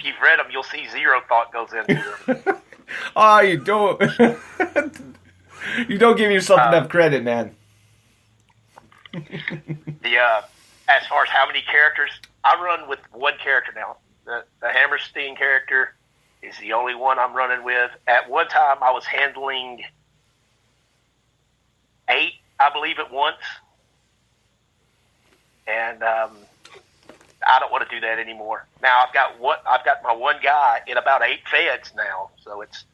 if you've read them, you'll see zero thought goes into them. Oh, you don't. You don't give yourself enough credit, man. As far as how many characters, I run with one character now. The Hammerstein character is the only one I'm running with. At one time, I was handling 8, I believe, at once, and I don't want to do that anymore. Now I've got my one guy in about 8 feds now, so it's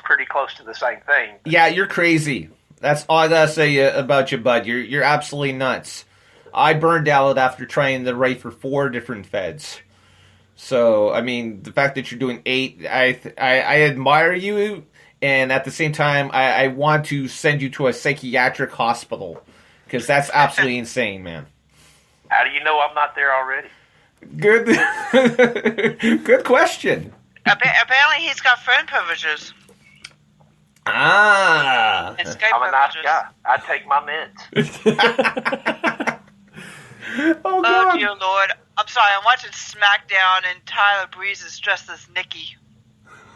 pretty close to the same thing. Yeah, you're crazy. That's all I gotta say about you, bud. You're absolutely nuts. I burned out after trying to write for 4 different feds. So, I mean, the fact that you're doing 8, I admire you, and at the same time, I want to send you to a psychiatric hospital, because that's absolutely insane, man. How do you know I'm not there already? Good, good question. Apparently, he's got phone privileges. Ah. I'm a nice guy. I take my meds. Oh, God. Oh, dear Lord. I'm sorry, I'm watching SmackDown, and Tyler Breeze is dressed as Nikki.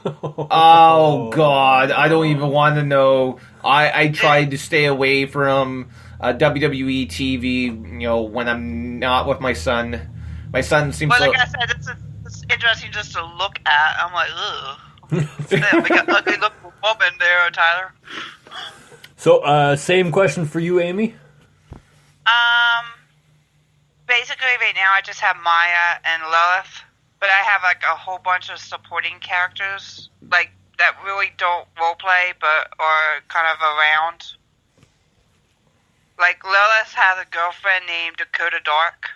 Oh, God. I don't even want to know. I tried to stay away from WWE TV, when I'm not with my son. My son seems like I said, it's interesting just to look at. I'm like, ugh. We got ugly looking woman there, Tyler. So, same question for you, Amy? Basically, right now, I just have Maya and Lilith, but I have, like, a whole bunch of supporting characters, like, that really don't roleplay, but are kind of around. Like, Lilith has a girlfriend named Dakota Dark.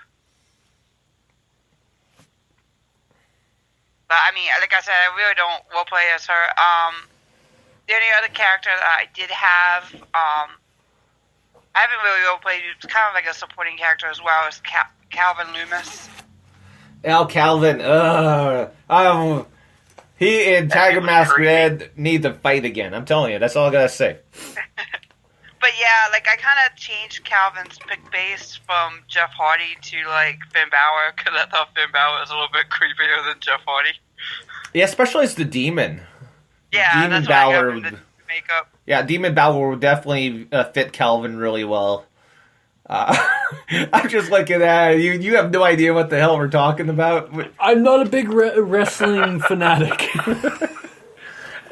But, I mean, like I said, I really don't roleplay as her. The only other character that I did have, I haven't really roleplayed, it's kind of like a supporting character as well, is Calvin Loomis. Calvin, he and Tiger Mask Red need to fight again. I'm telling you, that's all I gotta say. But yeah, like, I kind of changed Calvin's pick base from Jeff Hardy to, like, Finn Balor, because I thought Finn Balor was a little bit creepier than Jeff Hardy. Yeah, especially as the Demon. Yeah, Demon that's why I Balor got him the makeup. Yeah, Demon Balor would definitely fit Calvin really well. I'm just looking at it. You have no idea what the hell we're talking about. I'm not a big wrestling fanatic.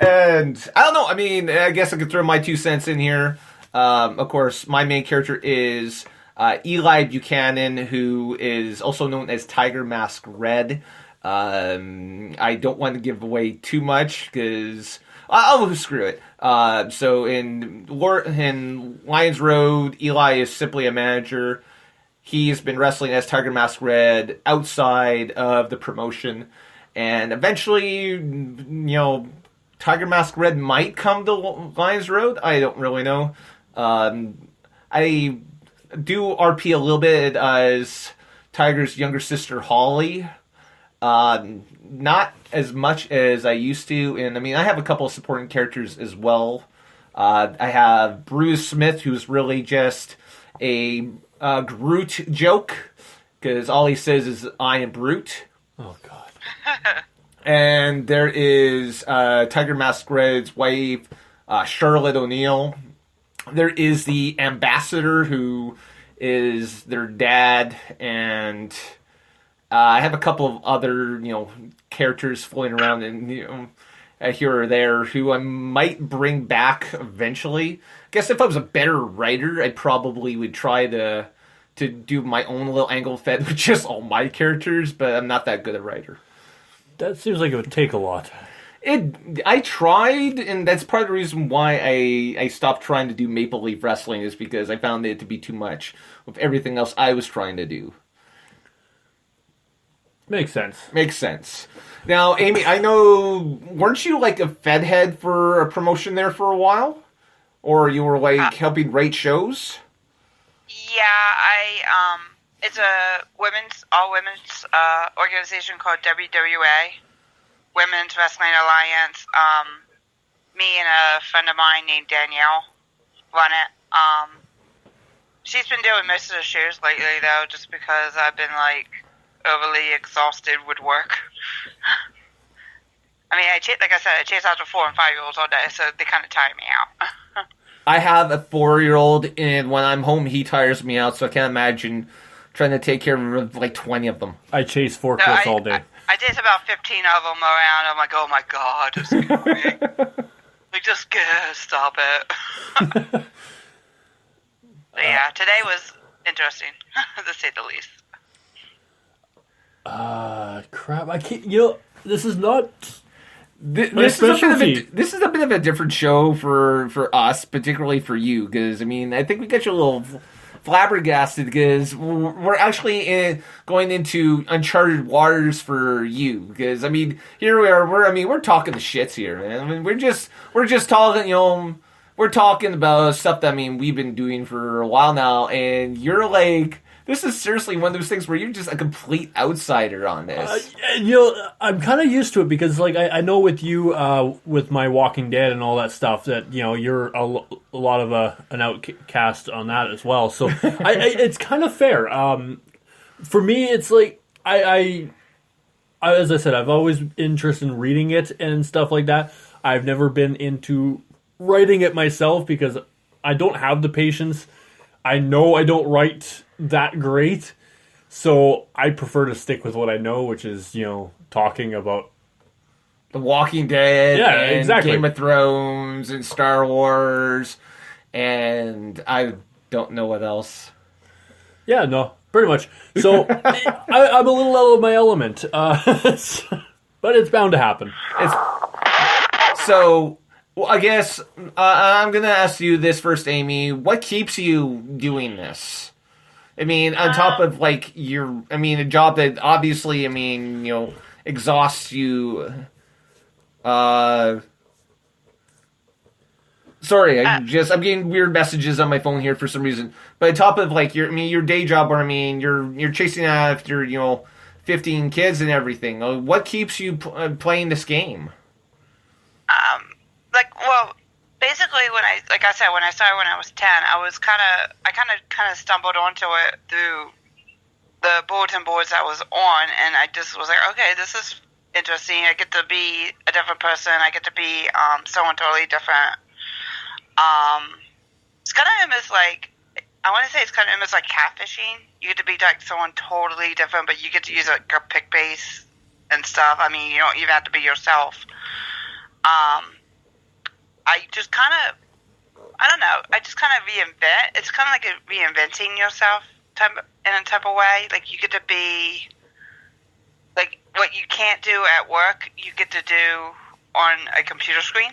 And I don't know. I mean, I guess I could throw my 2 cents in here. Of course, my main character is Eli Buchanan, who is also known as Tiger Mask Red. I don't want to give away too much because screw it. So in Lions Road, Eli is simply a manager. He's been wrestling as Tiger Mask Red outside of the promotion, and eventually, Tiger Mask Red might come to Lions Road. I don't really know. I do RP a little bit as Tiger's younger sister, Holly. Not as much as I used to, and I mean, I have a couple of supporting characters as well. I have Bruce Smith, who's really just a Groot joke, because all he says is, I am Groot. Oh, God. And there is Tiger Mask Red's wife, Charlotte O'Neill. There is the ambassador, who is their dad, and I have a couple of other, characters floating around, and here or there, who I might bring back eventually. I guess if I was a better writer, I probably would try to do my own little angle fed with just all my characters, but I'm not that good a writer. That seems like it would take a lot. I tried, and that's part of the reason why I stopped trying to do Maple Leaf Wrestling, is because I found it to be too much with everything else I was trying to do. Makes sense. Now, Amy, I know, weren't you like a Fed head for a promotion there for a while? Or you were like helping write shows? Yeah, it's a all women's organization called WWA, Women's Wrestling Alliance. Me and a friend of mine named Danielle run it. She's been doing most of the shows lately, though, just because I've been, like, overly exhausted with work. I mean, like I said, I chase after 4 and 5-year-olds all day, so they kind of tire me out. I have a 4-year-old, and when I'm home, he tires me out, so I can't imagine trying to take care of like 20 of them. I chase forklifts all day. I chase about 15 of them around. I'm like, oh my god, it's scary. Like, just scared, stop it. But yeah, today was interesting, to say the least. Crap, I can't, this is not... This is a bit of a different show for us, particularly for you, because, I mean, I think we got you a little flabbergasted, because we're actually going into uncharted waters for you, because, I mean, here we are, we're talking the shits here, man. I mean, we're just talking, we're talking about stuff that, I mean, we've been doing for a while now, and you're like... This is seriously one of those things where you're just a complete outsider on this. I'm kind of used to it because, like, I know with you, with my Walking Dead and all that stuff, that you're a lot of an outcast on that as well. So it's kind of fair. For me, it's like I, as I said, I've always been interested in reading it and stuff like that. I've never been into writing it myself because I don't have the patience. I know I don't write that great, so I prefer to stick with what I know, which is, talking about The Walking Dead, and exactly. Game of Thrones, and Star Wars, and I don't know what else. Yeah, no, pretty much. So I'm a little out of my element, but it's bound to happen. So, well, I guess I'm going to ask you this first, Amy. What keeps you doing this? I mean, on top of, like, a job that obviously, exhausts you. Sorry, I'm getting weird messages on my phone here for some reason. But on top of, like, your day job, or, you're chasing after, 15 kids and everything. What keeps you playing this game? Basically, when I started when I was 10, I kind of stumbled onto it through the bulletin boards I was on, and I just was like, okay, this is interesting. I get to be a different person. I get to be someone totally different. It's kind of almost like, I want to say it's kind of almost like catfishing. You get to be like someone totally different, but you get to use like a pick base and stuff. I mean, you don't even have to be yourself. I just kind of reinvent. It's kind of like reinventing yourself in a type of way. Like, you get to be, like, what you can't do at work, you get to do on a computer screen.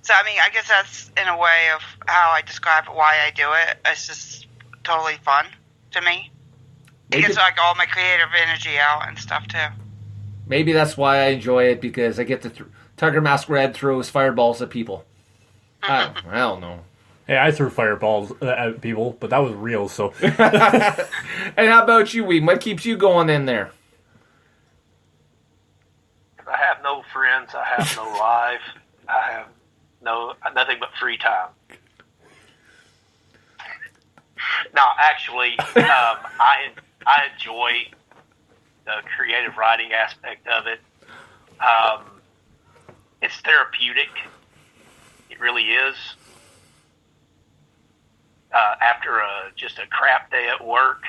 So, I mean, I guess that's in a way of how I describe why I do it. It's just totally fun to me. It gets, like, all my creative energy out and stuff, too. Maybe that's why I enjoy it, because I get to... Tiger Mask Red throws fireballs at people. I don't know. Hey, I threw fireballs at people, but that was real, so... And how about you, Weem? What keeps you going in there? I have no friends. I have no life. I have nothing but free time. No, actually, I enjoy the creative writing aspect of it. It's therapeutic. It really is. After just a crap day at work,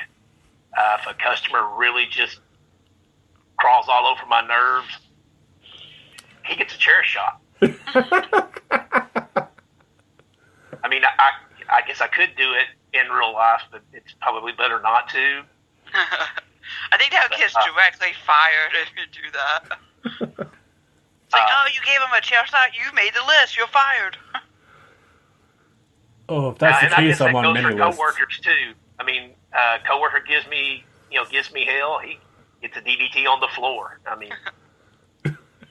if a customer really just crawls all over my nerves, he gets a chair shot. I mean, I guess I could do it in real life, but it's probably better not to. I think that gets directly fired if you do that. It's like, oh, you gave him a chair shot, you made the list, you're fired. Oh, if that's the case, I'm on many lists. Coworkers too. I mean, coworker gives me hell. He gets a DDT on the floor. I mean,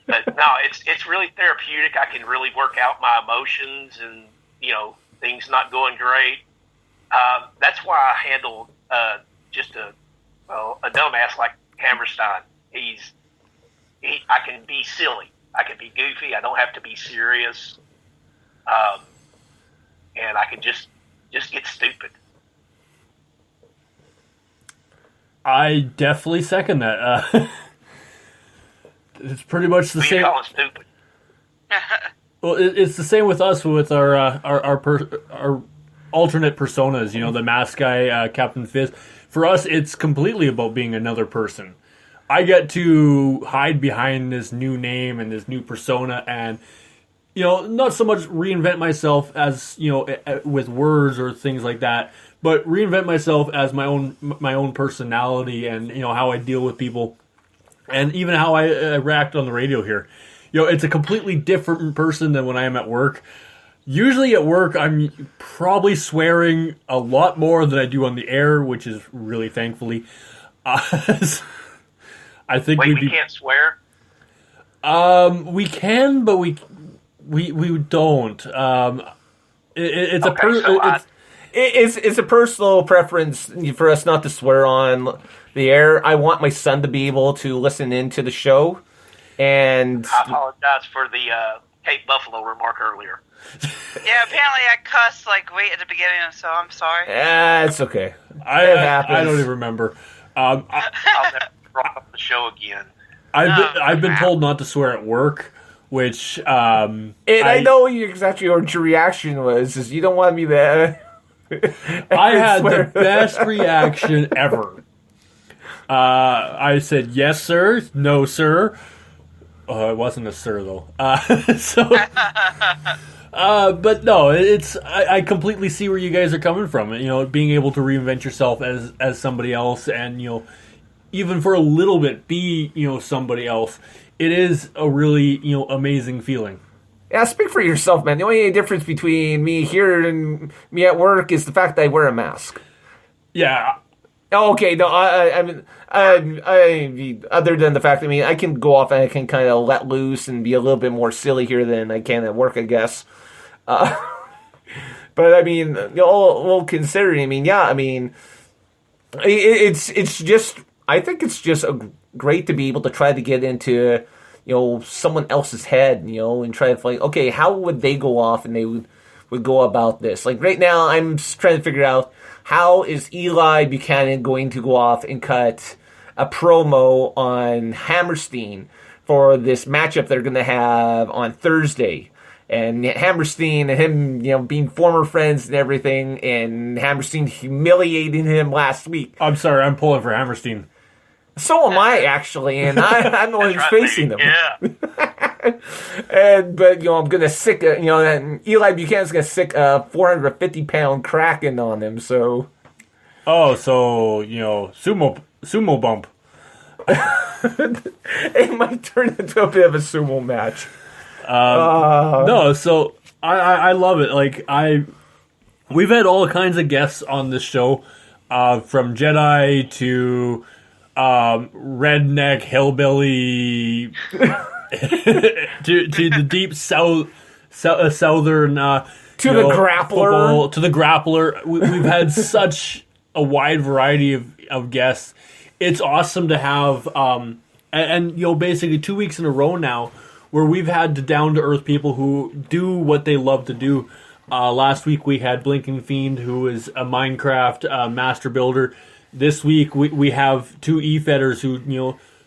but no, it's really therapeutic. I can really work out my emotions and things not going great. That's why I handle just a dumbass like Hammerstein. I can be silly. I can be goofy. I don't have to be serious. And I can just get stupid. I definitely second that. It's pretty much the Who you same. calling stupid? Well, it's the same with us with our alternate personas. You know, the mask guy, Captain Fizz. For us, it's completely about being another person. I get to hide behind this new name and this new persona, and not so much reinvent myself as with words or things like that, but reinvent myself as my own personality and how I deal with people, and even how I react on the radio here. It's a completely different person than when I am at work. Usually at work, I'm probably swearing a lot more than I do on the air, which is really thankfully. I think we can't swear. We can, but we don't. It's it's a personal preference for us not to swear on the air. I want my son to be able to listen into the show, and I apologize for the Cape Buffalo remark earlier. Yeah, apparently I cussed right at the beginning, so I'm sorry. It's okay. I don't even remember. I'll never brought up the show again. I've been told not to swear at work, which and I know exactly what your reaction was. Is you don't want me to. I had the best reaction ever. I said yes, sir. No, sir. It wasn't a sir though. But no, I completely see where you guys are coming from. Being able to reinvent yourself as somebody else, and even for a little bit be somebody else. It is a really amazing feeling. Yeah, speak for yourself, man. The only difference between me here and me at work is the fact that I wear a mask. Yeah. Oh, okay. No, I mean, other than the fact that I can go off and I can kind of let loose and be a little bit more silly here than I can at work, I guess. But I mean, all considering, it's just. I think it's just great to be able to try to get into, someone else's head, and try to find, okay, how would they go off and they would go about this? Like right now, I'm just trying to figure out how is Eli Buchanan going to go off and cut a promo on Hammerstein for this matchup they're going to have on Thursday. And Hammerstein and him, being former friends and everything, and Hammerstein humiliating him last week. I'm sorry, I'm pulling for Hammerstein. So am I, actually, and I'm the one who's facing them. Yeah. But I'm gonna sick, and Eli Buchanan's gonna sick a 450-pound Kraken on him. So. Oh, so sumo bump. It might turn into a bit of a sumo match. No, so I love it. Like we've had all kinds of guests on this show, from Jedi to redneck hillbilly to the deep southern to the grappler. To the grappler. We've had such a wide variety of guests. It's awesome to have and basically 2 weeks in a row now where we've had the down-to-earth people who do what they love to do. Last week we had Blinking Fiend, who is a Minecraft master builder. This week we have two Efedders who,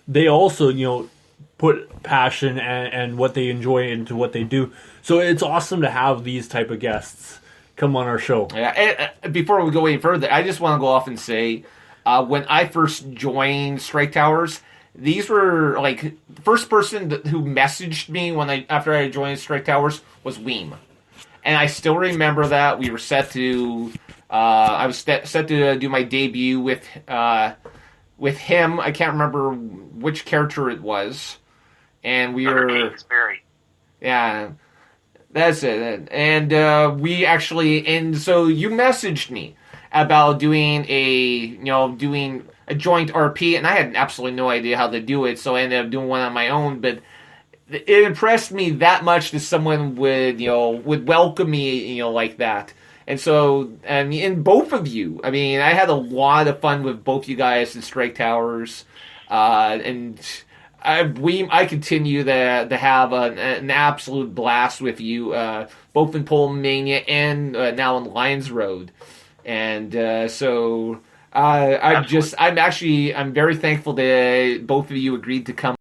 they also, put passion and what they enjoy into what they do. So it's awesome to have these type of guests come on our show. Yeah, and before we go any further, I just want to go off and say, when I first joined Strike Towers, these were the first person who messaged me after I joined Strike Towers was Weem, and I still remember that we were set to. I was set to do my debut with him. I can't remember which character it was, and we were. Kingsbury. Yeah, that's it. And we actually, and so you messaged me about doing a joint RP, and I had absolutely no idea how to do it, so I ended up doing one on my own. But it impressed me that much that someone would welcome me, like that. And so, in both of you, I had a lot of fun with both you guys in Strike Towers, and I continue to have an absolute blast with you, both in Pullman Mania and now in Lions Road. And so I'm very thankful that both of you agreed to come